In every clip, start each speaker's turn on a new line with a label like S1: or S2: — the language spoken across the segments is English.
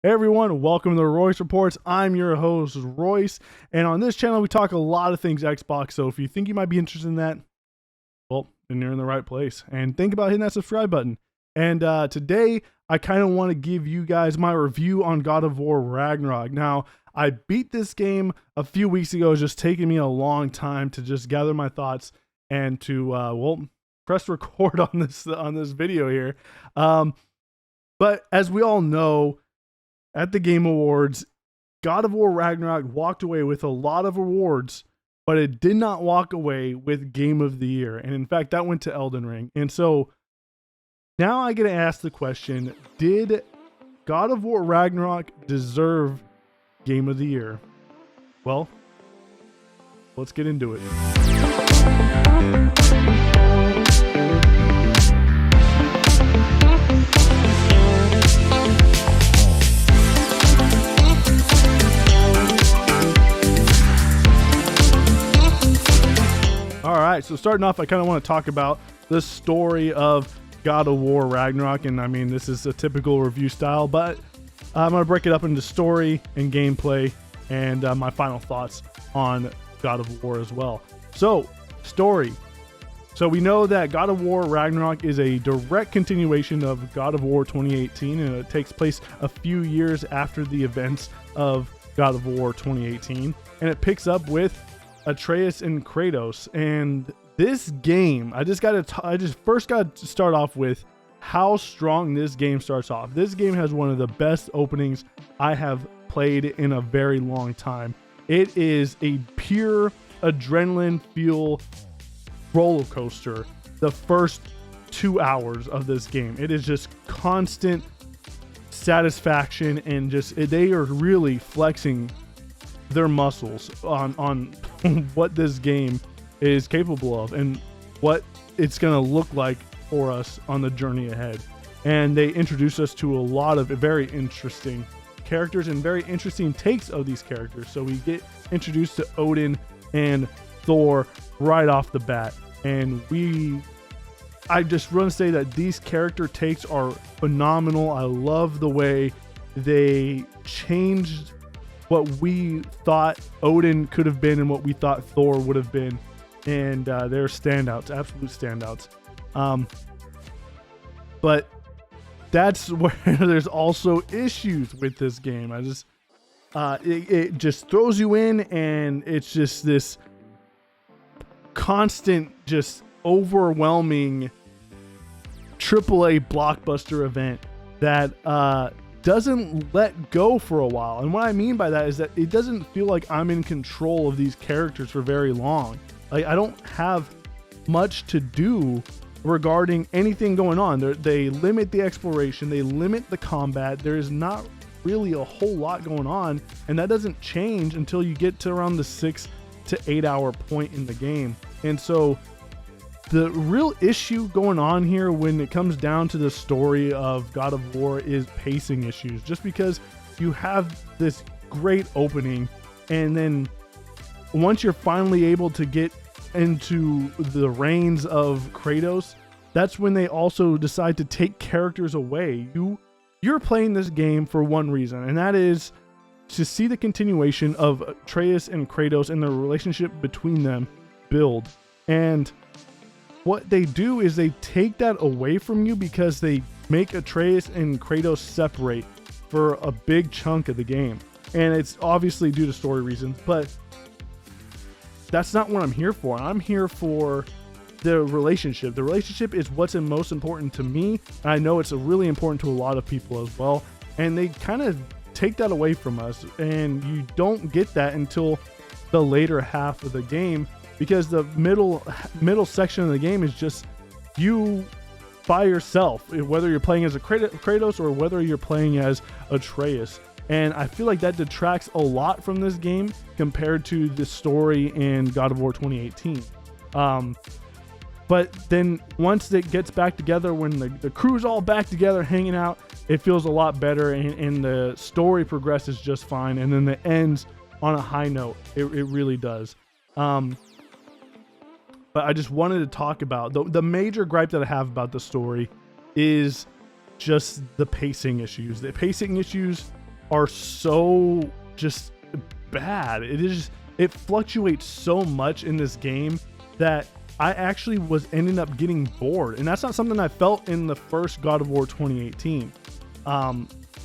S1: Hey everyone, welcome to the Royce Reports. I'm your host, Royce, and on this channel we talk a lot of things Xbox, so if you think you might be interested in that, well, then you're in the right place. And think about hitting that subscribe button. And today, I kind of want to give you guys my review on God of War Ragnarok. Now, I beat this game a few weeks ago. It's just taking me a long time to just gather my thoughts and to, well, press record on this video here. But as we all know, at the Game Awards, God of War Ragnarok walked away with a lot of awards, but it did not walk away with Game of the Year. And in fact, that went to Elden Ring. And so now I get to ask the question, did God of War Ragnarok deserve Game of the Year? Well, let's get into it. Alright, so starting off, I kind of want to talk about the story of God of War Ragnarok, and I mean, this is a typical review style, but I'm going to break it up into story and gameplay and my final thoughts on God of War as well. So, story. So we know that God of War Ragnarok is a direct continuation of God of War 2018, and it takes place a few years after the events of God of War 2018, and it picks up with Atreus and Kratos. And this game, I just first got to start off with how strong this game starts off. This game has one of the best openings I have played in a very long time. It is a pure adrenaline fuel roller coaster the first 2 hours of this game. It is just constant satisfaction, and just they are really flexing their muscles on what this game is capable of and what it's going to look like for us on the journey ahead. And they introduce us to a lot of very interesting characters and very interesting takes of these characters. So we get introduced to Odin and Thor right off the bat, and I just want to say that these character takes are phenomenal. I love the way they changed what we thought Odin could have been and what we thought Thor would have been, and they're standouts, absolute standouts. But that's where there's also issues with this game. It just throws you in, and it's just this constant, just overwhelming AAA blockbuster event that doesn't let go for a while. And what I mean by that is that it doesn't feel like I'm in control of these characters for very long. Like, I don't have much to do regarding anything going on. They limit the exploration, they limit the combat. There is not really a whole lot going on, and that doesn't change until you get to around the 6 to 8 hour point in the game. And so the real issue going on here when it comes down to the story of God of War is pacing issues. Just because you have this great opening, and then once you're finally able to get into the reins of Kratos, that's when they also decide to take characters away. You're playing this game for one reason, and that is to see the continuation of Atreus and Kratos and the relationship between them build. And what they do is they take that away from you because they make Atreus and Kratos separate for a big chunk of the game. And it's obviously due to story reasons, but that's not what I'm here for. I'm here for the relationship. The relationship is what's most important to me, and I know it's really important to a lot of people as well. And they kind of take that away from us, and you don't get that until the later half of the game, because the middle section of the game is just you by yourself, whether you're playing as a Kratos or whether you're playing as Atreus. And I feel like that detracts a lot from this game compared to the story in God of War 2018. But then once it gets back together, when the crew's all back together hanging out, it feels a lot better, and the story progresses just fine, and then it ends on a high note. It really does. But I just wanted to talk about the major gripe that I have about the story is just the pacing issues. The pacing issues are so just bad. It fluctuates so much in this game that I actually was ending up getting bored, and that's not something I felt in the first God of War 2018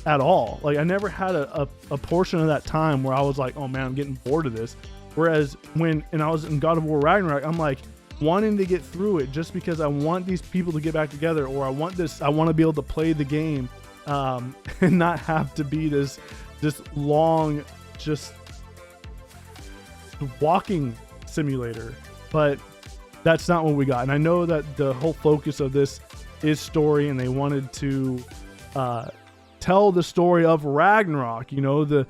S1: at all. Like, I never had a portion of that time where I was like, oh man, I'm getting bored of this. Whereas I was in God of War Ragnarok, I'm like wanting to get through it just because I want these people to get back together, or I want to be able to play the game and not have to be this long just walking simulator. But that's not what we got. And I know that the whole focus of this is story, and they wanted to tell the story of Ragnarok, you know, the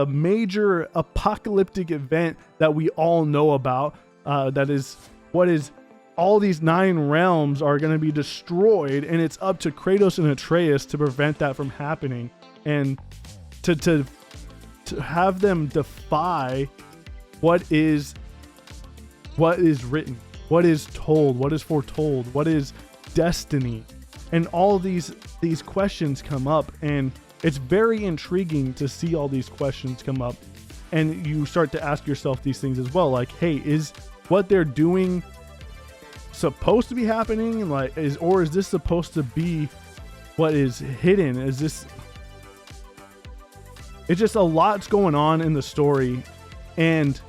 S1: major apocalyptic event that we all know about, that is what is all these 9 realms are going to be destroyed, and it's up to Kratos and Atreus to prevent that from happening, and to have them defy what is written, what is told, what is foretold, what is destiny. And all these questions come up, and it's very intriguing to see all these questions come up, and you start to ask yourself these things as well, like, hey, is what they're doing supposed to be happening? Like, or is this supposed to be what is hidden? It's just a lot's going on in the story, and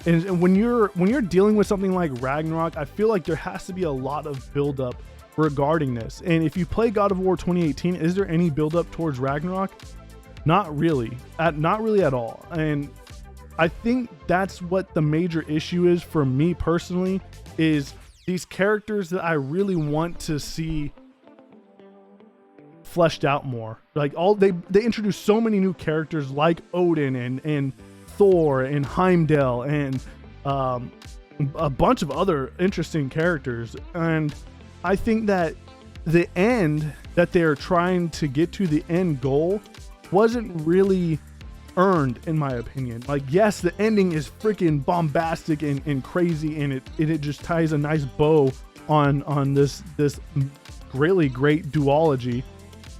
S1: when you're dealing with something like Ragnarok, I feel like there has to be a lot of buildup regarding this. And if you play God of War 2018, is there any buildup towards Ragnarok? Not really, not really at all. And I think that's what the major issue is for me personally, is these characters that I really want to see fleshed out more. Like, they introduce so many new characters like Odin and Thor and Heimdall and a bunch of other interesting characters. And I think that the end that they're trying to get to, the end goal, wasn't really earned, in my opinion. Like, yes, the ending is freaking bombastic and crazy, and it just ties a nice bow on this really great duology.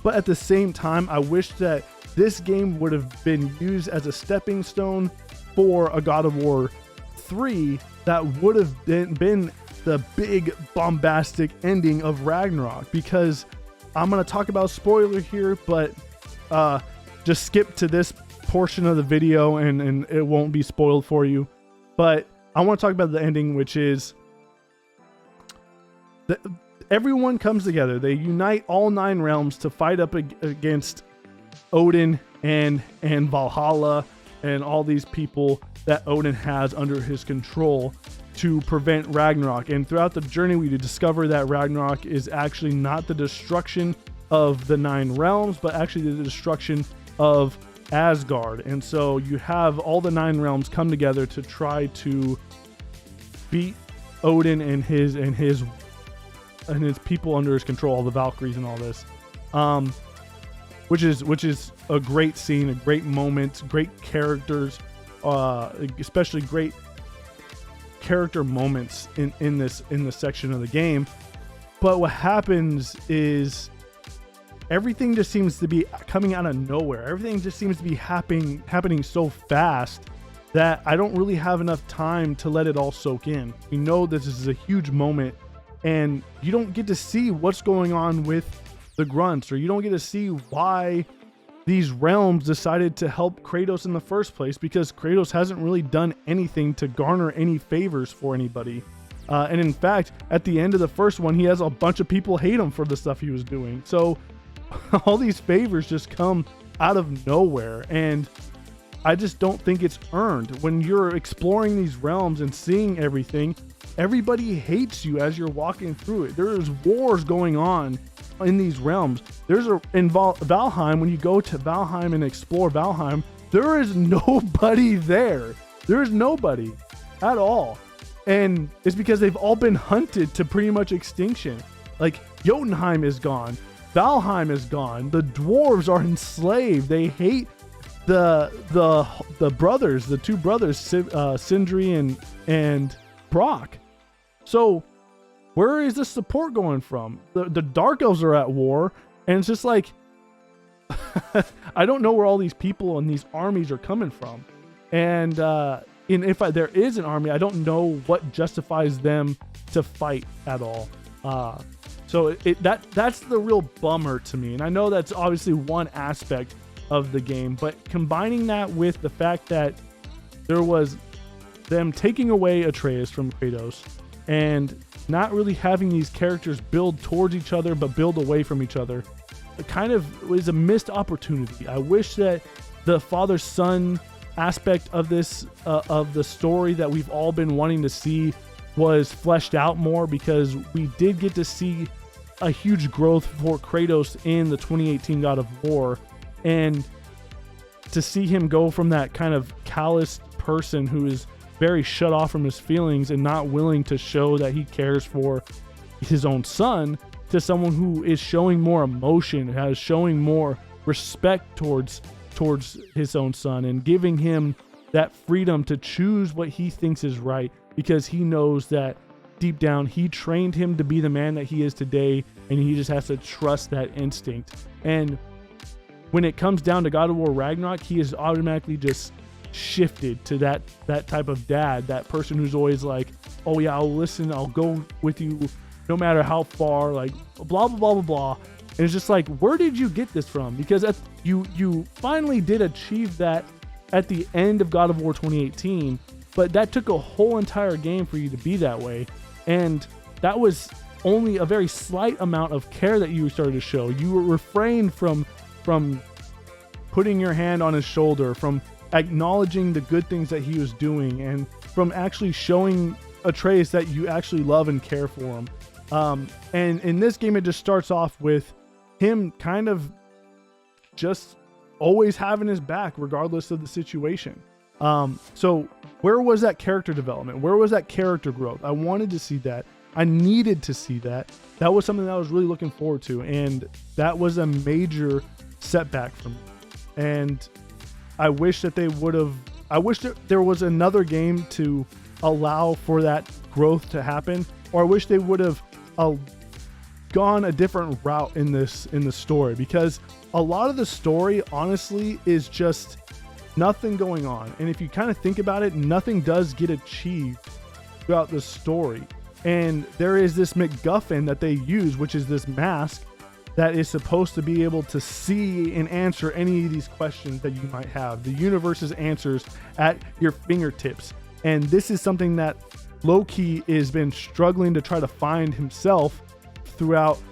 S1: But at the same time, I wish that this game would have been used as a stepping stone for a God of War 3 that would have been the big bombastic ending of Ragnarok. Because I'm going to talk about spoiler here, but just skip to this portion of the video and it won't be spoiled for you. But I want to talk about the ending, which is everyone comes together. They unite all 9 realms to fight up against Odin and Valhalla and all these people that Odin has under his control to prevent Ragnarok. And throughout the journey, we discover that Ragnarok is actually not the destruction of the 9 realms, but actually the destruction of Asgard. And so you have all the 9 realms come together to try to beat Odin and his people under his control, all the Valkyries and all this. Which is a great scene, a great moment, great characters, especially great character moments in this section of the game. But what happens is everything just seems to be coming out of nowhere. Everything just seems to be happening so fast that I don't really have enough time to let it all soak in. We know this is a huge moment, and you don't get to see what's going on with the grunts, or you don't get to see why these realms decided to help Kratos in the first place, because Kratos hasn't really done anything to garner any favors for anybody. And in fact, at the end of the first one, he has a bunch of people hate him for the stuff he was doing. So all these favors just come out of nowhere, and I just don't think it's earned. When you're exploring these realms and seeing everything, everybody hates you as you're walking through it. There's wars going on in these realms. In Valheim, when you go to Valheim and explore Valheim, there is nobody there. There is nobody at all. And it's because they've all been hunted to pretty much extinction. Like, Jotunheim is gone. Valheim is gone. The dwarves are enslaved. They hate the brothers, the 2 brothers, Sindri and Brock. So where is the support going from? The Dark Elves are at war, and it's just like, I don't know where all these people and these armies are coming from. And if there is an army, I don't know what justifies them to fight at all. So that's the real bummer to me. And I know that's obviously one aspect of the game, but combining that with the fact that there was them taking away Atreus from Kratos and not really having these characters build towards each other but build away from each other, it kind of was a missed opportunity. I wish that the father-son aspect of this of the story that we've all been wanting to see was fleshed out more, because we did get to see a huge growth for Kratos in the 2018 God of War, and to see him go from that kind of calloused person who is very shut off from his feelings and not willing to show that he cares for his own son, to someone who is showing more emotion, has showing more respect towards his own son, and giving him that freedom to choose what he thinks is right, because he knows that deep down he trained him to be the man that he is today, and he just has to trust that instinct. And when it comes down to God of War Ragnarok, he is automatically just shifted to that type of dad, that person who's always like, oh yeah, I'll listen, I'll go with you no matter how far, like blah blah blah blah blah. And it's just like, where did you get this from? Because you finally did achieve that at the end of God of War 2018, but that took a whole entire game for you to be that way. And that was only a very slight amount of care that you started to show. You were refrained from putting your hand on his shoulder, from acknowledging the good things that he was doing, and from actually showing Atreus that you actually love and care for him. And in this game, it just starts off with him kind of just always having his back regardless of the situation. So where was that character development? Where was that character growth? I wanted to see that. I needed to see that. That was something that I was really looking forward to, and that was a major setback for me. And I wish that they would have, I wish that there was another game to allow for that growth to happen, or I wish they would have gone a different route in the story, because a lot of the story honestly is just nothing going on. And if you kind of think about it, nothing does get achieved throughout the story. And there is this MacGuffin that they use, which is this mask that is supposed to be able to see and answer any of these questions that you might have. The universe's answers at your fingertips. And this is something that Loki has been struggling to try to find himself throughout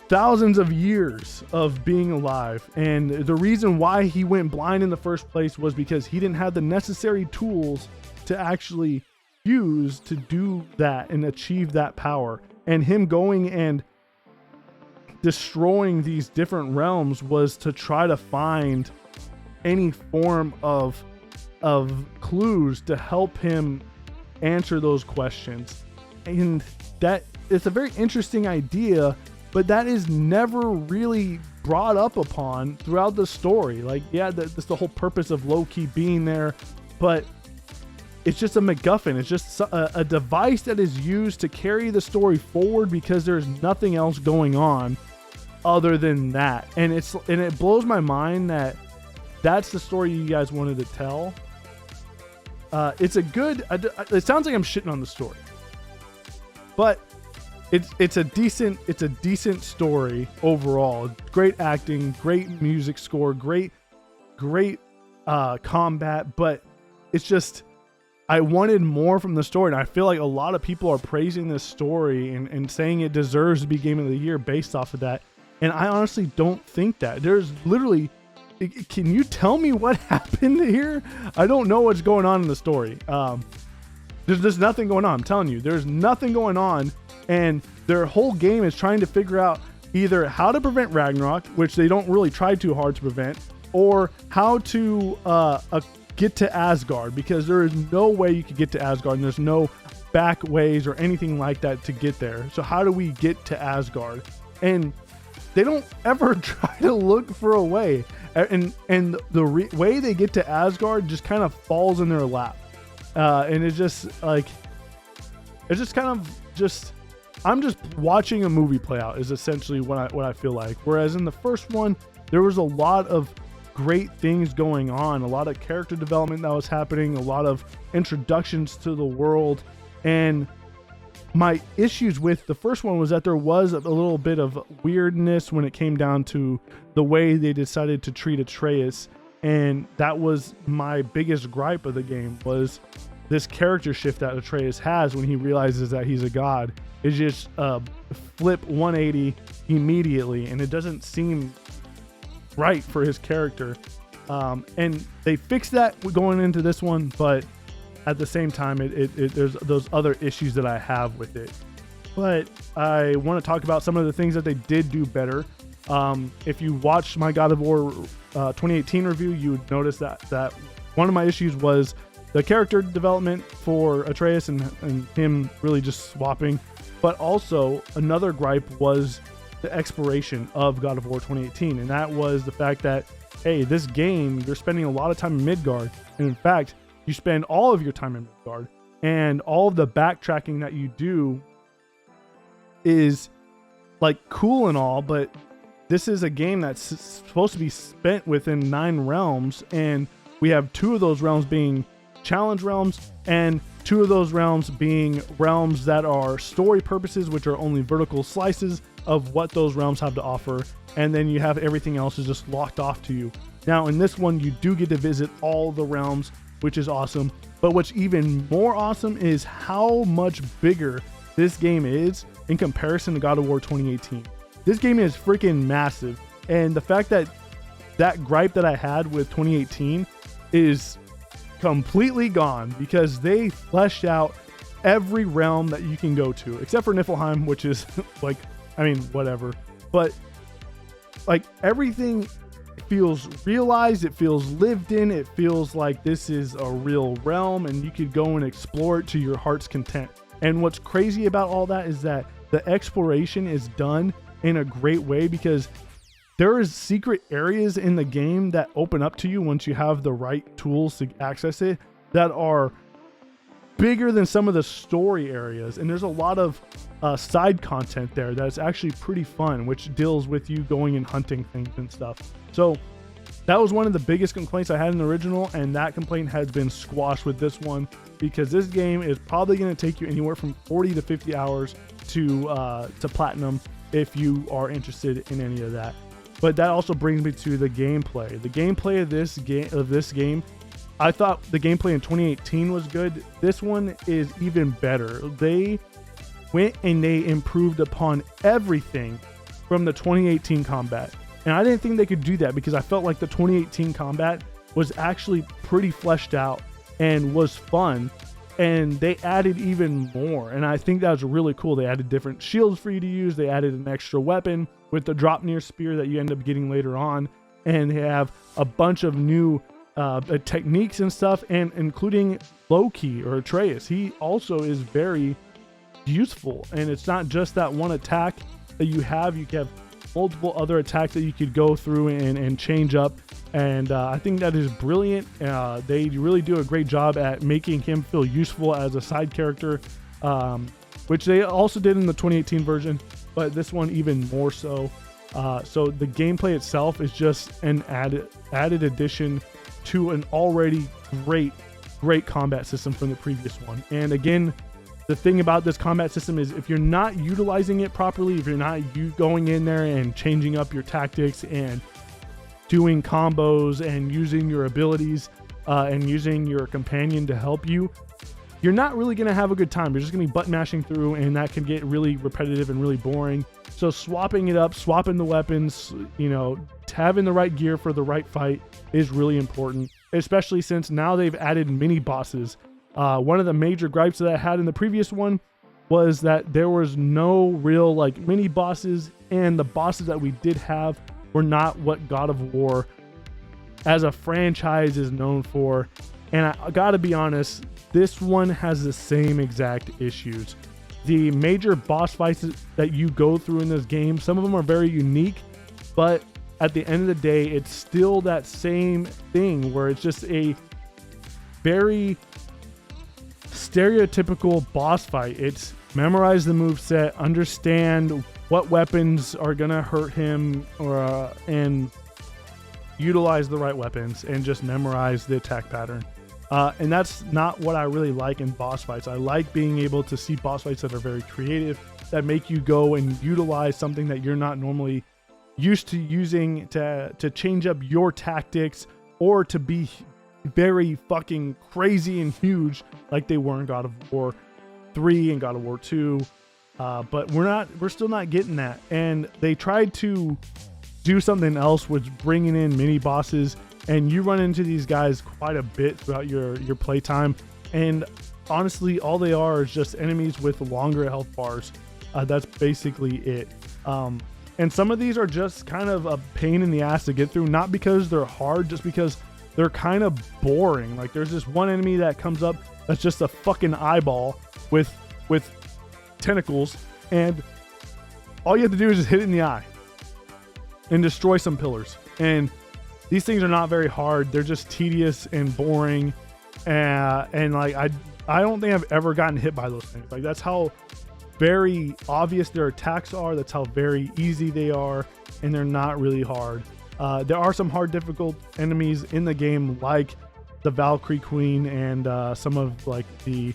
S1: thousands of years of being alive. And the reason why he went blind in the first place was because he didn't have the necessary tools to actually use to do that and achieve that power. And him going and destroying these different realms was to try to find any form of clues to help him answer those questions. And that it's a very interesting idea, but that is never really brought up upon throughout the story. Like, yeah, that's the whole purpose of Loki being there, but it's just a MacGuffin. It's just a device that is used to carry the story forward, because there's nothing else going on other than that. And it blows my mind that that's the story you guys wanted to tell. It sounds like I'm shitting on the story, but it's a decent story overall. Great acting, great music score, great combat, but it's just, I wanted more from the story. And I feel like a lot of people are praising this story and saying it deserves to be Game of the Year based off of that. And I honestly don't think that. There's literally, can you tell me what happened here? I don't know what's going on in the story. There's nothing going on. I'm telling you, there's nothing going on. And their whole game is trying to figure out either how to prevent Ragnarok, which they don't really try too hard to prevent, or how to get to Asgard, because there is no way you could get to Asgard, and there's no back ways or anything like that to get there. So how do we get to Asgard? And they don't ever try to look for a way. And the way they get to Asgard just kind of falls in their lap. And it's just like, it's just kind of just, I'm just watching a movie play out is essentially what I feel like. Whereas in the first one, there was a lot of great things going on, a lot of character development that was happening, a lot of introductions to the world. And my issues with the first one was that there was a little bit of weirdness when it came down to the way they decided to treat Atreus. And that was my biggest gripe of the game, was this character shift that Atreus has when he realizes that he's a god. It's just flip 180 immediately, and it doesn't seem right for his character. And they fixed that going into this one, but at the same time, there's those other issues that I have with it. But I want to talk about some of the things that they did do better. If you watched my God of War 2018 review, you would notice that one of my issues was the character development for Atreus and him really just swapping. But also another gripe was the exploration of God of War 2018. And that was the fact that, hey, this game, you're spending a lot of time in Midgard. And in fact, you spend all of your time in Midgard, and all of the backtracking that you do is like cool and all, but this is a game that's supposed to be spent within 9 realms, and we have 2 of those realms being challenge realms, and 2 of those realms being realms that are story purposes, which are only vertical slices of what those realms have to offer, and then you have everything else is just locked off to you. Now in this one, you do get to visit all the realms, which is awesome, but what's even more awesome is how much bigger this game is in comparison to God of War 2018. This game is freaking massive, and the fact that that gripe that I had with 2018 is completely gone, because they fleshed out every realm that you can go to, except for Niflheim, which is like, I mean, whatever. But like everything feels realized, it feels lived in, it feels like this is a real realm, and you could go and explore it to your heart's content. And what's crazy about all that is that the exploration is done in a great way, because there is secret areas in the game that open up to you once you have the right tools to access it, that are bigger than some of the story areas. And there's a lot of side content there that's actually pretty fun, which deals with you going and hunting things and stuff. So that was one of the biggest complaints I had in the original, and that complaint has been squashed with this one, because this game is probably going to take you anywhere from 40 to 50 hours to platinum if you are interested in any of that. But that also brings me to the gameplay. The gameplay of this game, I thought the gameplay in 2018 was good. This one is even better. They went and they improved upon everything from the 2018 combat. And I didn't think they could do that, because I felt like the 2018 combat was actually pretty fleshed out and was fun. And they added even more. And I think that was really cool. They added different shields for you to use. They added an extra weapon with the drop near spear that you end up getting later on. And they have a bunch of new techniques and stuff, and including Loki or Atreus. He also is very useful. And it's not just that one attack that you have. You can have multiple other attacks that you could go through and change up. And I think that is brilliant. They really do a great job at making him feel useful as a side character, which they also did in the 2018 version, but this one even more so. So the gameplay itself is just an added addition to an already great combat system from the previous one. And again, the thing about this combat system is, if you're not utilizing it properly, if you're not going in there and changing up your tactics and doing combos and using your abilities and using your companion to help you, you're not really going to have a good time. You're just going to be button mashing through, and that can get really repetitive and really boring. So swapping it up, swapping the weapons, having the right gear for the right fight is really important, especially since now they've added mini bosses. One of the major gripes that I had in the previous one was that there was no real mini bosses, and the bosses that we did have were not what God of War as a franchise is known for. And I gotta be honest, this one has the same exact issues. The major boss fights that you go through in this game, some of them are very unique, but at the end of the day, it's still that same thing where it's just a very stereotypical boss fight. It's memorize the moveset, understand what weapons are gonna hurt him, and utilize the right weapons, and just memorize the attack pattern. And that's not what I really like in boss fights. I like being able to see boss fights that are very creative, that make you go and utilize something that you're not normally used to using to change up your tactics, or to be very fucking crazy and huge like they were in God of War 3 and God of War 2. But we're still not getting that. And they tried to do something else with bringing in mini bosses, and you run into these guys quite a bit throughout your playtime. And honestly, all they are is just enemies with longer health bars. That's basically it. And some of these are just kind of a pain in the ass to get through, not because they're hard, just because they're kind of boring. Like, there's this one enemy that comes up that's just a fucking eyeball with tentacles, and all you have to do is just hit it in the eye and destroy some pillars. And these things are not very hard. They're just tedious and boring. And like, I don't think I've ever gotten hit by those things. Like, that's how very obvious their attacks are. That's how very easy they are, and they're not really hard. There are some hard, difficult enemies in the game, like the Valkyrie Queen and some of like the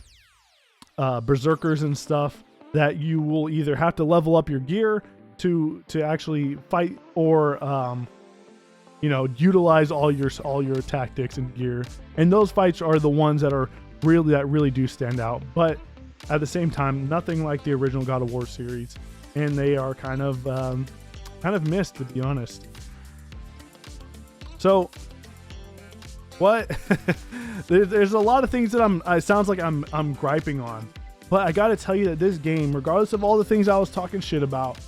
S1: berserkers and stuff, that you will either have to level up your gear to actually fight, or utilize all your tactics and gear. And those fights are the ones that really do stand out. But at the same time, nothing like the original God of War series, and they are kind of missed, to be honest. So what? There's a lot of things that it sounds like I'm griping on, but I gotta tell you that this game, regardless of all the things I was talking shit about,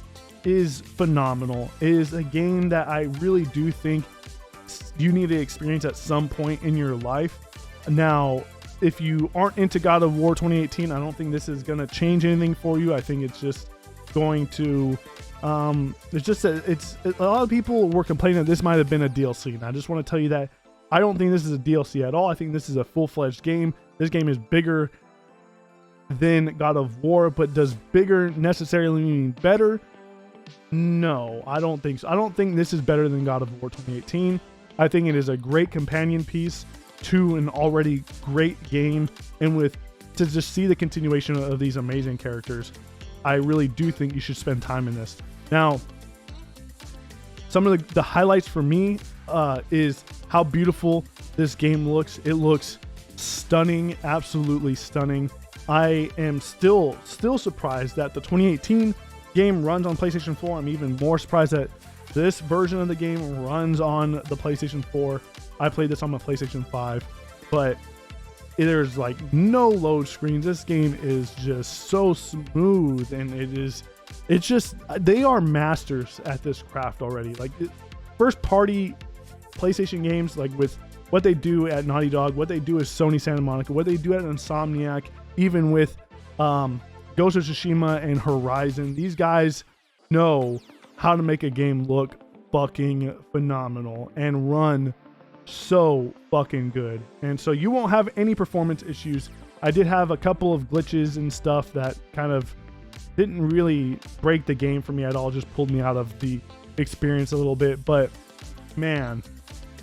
S1: is phenomenal. It is a game that I really do think you need to experience at some point in your life. Now, if you aren't into God of War 2018, I don't think this is going to change anything for you. I think it's just going to, it's just that a lot of people were complaining that this might have been a DLC. And I just want to tell you that I don't think this is a DLC at all. I think this is a full-fledged game. This game is bigger than God of War, but does bigger necessarily mean better? No, I don't think so. I don't think this is better than God of War 2018. I think it is a great companion piece to an already great game, and to just see the continuation of these amazing characters, I really do think you should spend time in this. Now, some of the highlights for me is how beautiful this game looks. It looks stunning, absolutely stunning. I am still surprised that the 2018 game runs on PlayStation 4. I'm even more surprised that this version of the game runs on the PlayStation 4. I played this on my PlayStation 5, but there's like no load screens. This game is just so smooth, and it's just, they are masters at this craft already. Like, first party PlayStation games, like with what they do at Naughty Dog, what they do at Sony Santa Monica, what they do at Insomniac, even with Ghost of Tsushima and Horizon, these guys know how to make a game look fucking phenomenal and run so fucking good. And so you won't have any performance issues. I did have a couple of glitches and stuff that kind of didn't really break the game for me at all, just pulled me out of the experience a little bit. But man,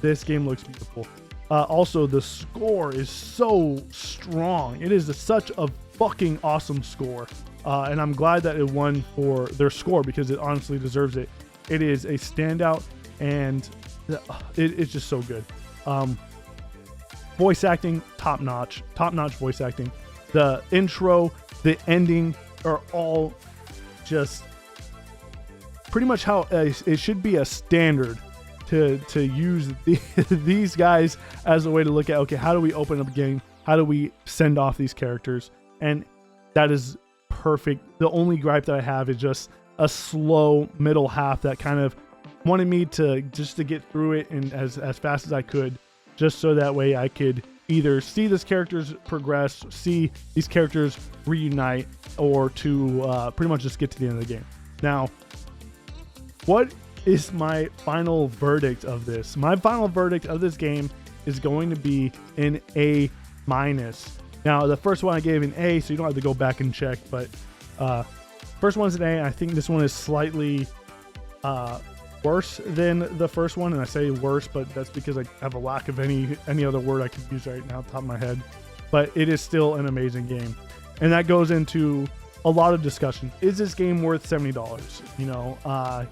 S1: this game looks beautiful. Also, the score is so strong. It is such a fucking awesome score. And I'm glad that it won for their score, because it honestly deserves it. It is a standout, and it's just so good. Voice acting, top notch voice acting. The intro, the ending are all just pretty much how it should be a standard to use these guys as a way to look at, okay, how do we open up a game? How do we send off these characters? And that is perfect. The only gripe that I have is just a slow middle half that kind of wanted me to get through it and as fast as I could, just so that way I could either see these characters progress, see these characters reunite, or to pretty much just get to the end of the game. Now, what is my final verdict of this? My final verdict of this game is going to be an A-. Now, the first one I gave an A, so you don't have to go back and check, but first one's an A. I think this one is slightly worse than the first one, and I say worse, but that's because I have a lack of any other word I could use right now off the top of my head. But it is still an amazing game, and that goes into a lot of discussion. Is this game worth $70? You know,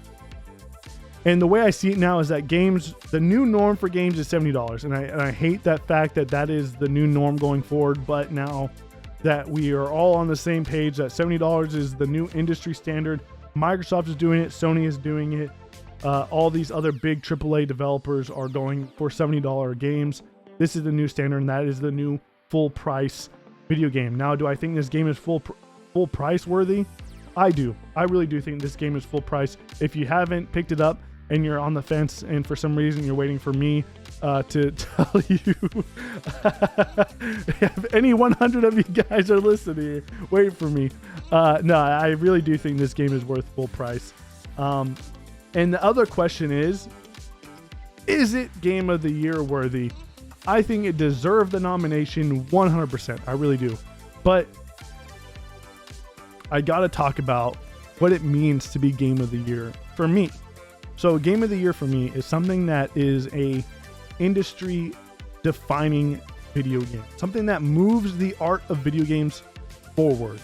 S1: and the way I see it now is that games, the new norm for games is $70, and I hate that fact that that is the new norm going forward. But now that we are all on the same page, that $70 is the new industry standard. Microsoft is doing it, Sony is doing it. All these other big AAA developers are going for $70 games. This is the new standard, and that is the new full price video game. Now, do I think this game is full price worthy? I do. I really do think this game is full price. If you haven't picked it up and you're on the fence, and for some reason you're waiting for me to tell you, if any 100 of you guys are listening, wait for me. No, I really do think this game is worth full price. And the other question is it Game of the Year worthy? I think it deserved the nomination 100%. I really do. But I got to talk about what it means to be Game of the Year for me. So Game of the Year for me is something that is a industry defining video game, something that moves the art of video games forward.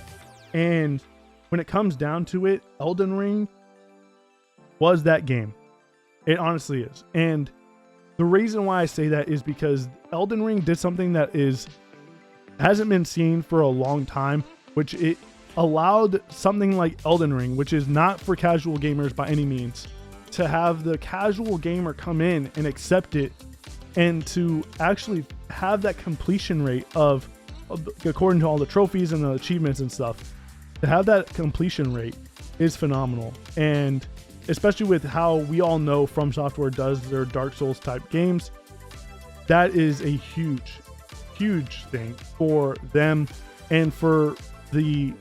S1: And when it comes down to it, Elden Ring was that game. It honestly is. And the reason why I say that is because Elden Ring did something that hasn't been seen for a long time, which it allowed something like Elden Ring, which is not for casual gamers by any means, to have the casual gamer come in and accept it, and to actually have that completion rate of according to all the trophies and the achievements and stuff, to have that completion rate is phenomenal. And especially with how we all know From Software does their Dark Souls type games, that is a huge thing for them and for the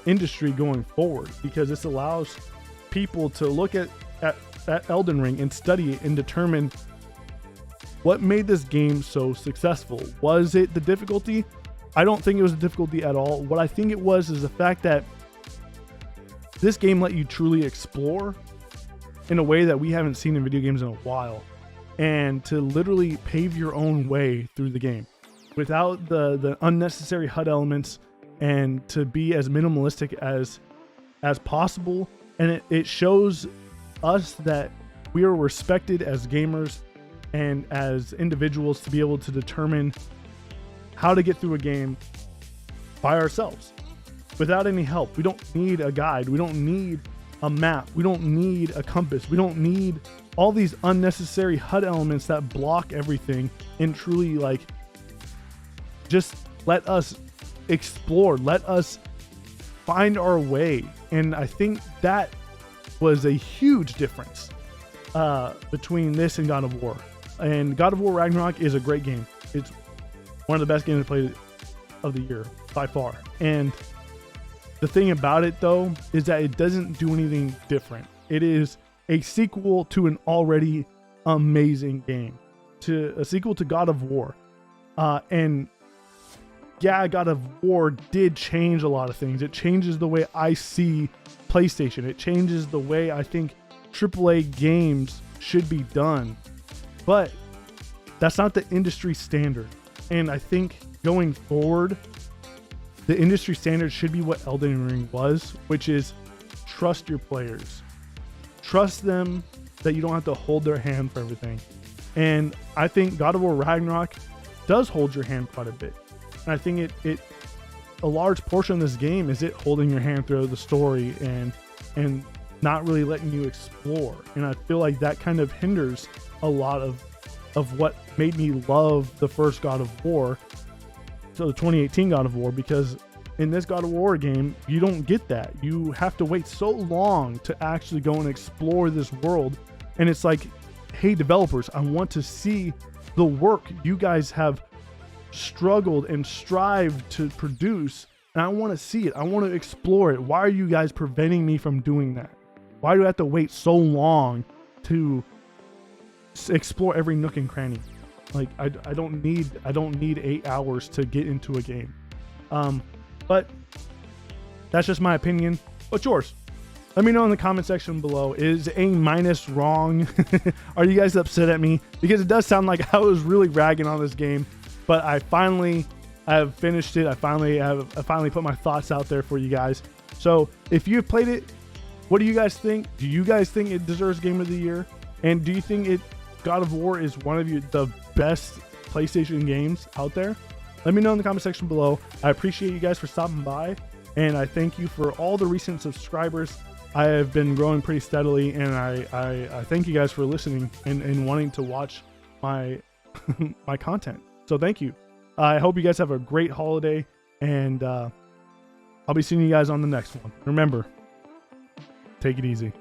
S1: industry going forward, because this allows people to look at Elden Ring and study it and determine what made this game so successful. Was it the difficulty? I don't think it was a difficulty at all. What I think it was is the fact that this game let you truly explore in a way that we haven't seen in video games in a while, and to literally pave your own way through the game without the unnecessary HUD elements, and to be as minimalistic as possible. And it shows us that we are respected as gamers and as individuals to be able to determine how to get through a game by ourselves without any help. We don't need a guide. We don't need a map. We don't need a compass. We don't need all these unnecessary HUD elements that block everything, and truly just let us explore, let us find our way. And I think that was a huge difference between this and God of War. And God of War Ragnarok is a great game. It's one of the best games I played of the year by far. And the thing about it though is that it doesn't do anything different. It is a sequel to an already amazing game, to a sequel to God of War. And yeah, God of War did change a lot of things. It changes the way I see PlayStation. It changes the way I think AAA games should be done. But that's not the industry standard. And I think going forward, the industry standard should be what Elden Ring was, which is trust your players. Trust them that you don't have to hold their hand for everything. And I think God of War Ragnarok does hold your hand quite a bit. And I think it a large portion of this game is it holding your hand through the story and not really letting you explore. And I feel like that kind of hinders a lot of what made me love the first God of War, so the 2018 God of War, because in this God of War game, you don't get that. You have to wait so long to actually go and explore this world. And it's like, hey, developers, I want to see the work you guys have struggled and strived to produce, and I want to see it. I want to explore it. Why are you guys preventing me from doing that? Why do I have to wait so long to explore every nook and cranny? Like, I don't need 8 hours to get into a game. But that's just my opinion. What's yours? Let me know in the comment section below. Is A- wrong? Are you guys upset at me? Because it does sound like I was really ragging on this game, but I have finished it. I finally put my thoughts out there for you guys. So if you've played it, what do you guys think? Do you guys think it deserves Game of the Year? And do you think God of War is one of the best PlayStation games out there? Let me know in the comment section below. I appreciate you guys for stopping by, and I thank you for all the recent subscribers. I have been growing pretty steadily, and I thank you guys for listening and wanting to watch my my content. So thank you. I hope you guys have a great holiday, and I'll be seeing you guys on the next one. Remember, take it easy.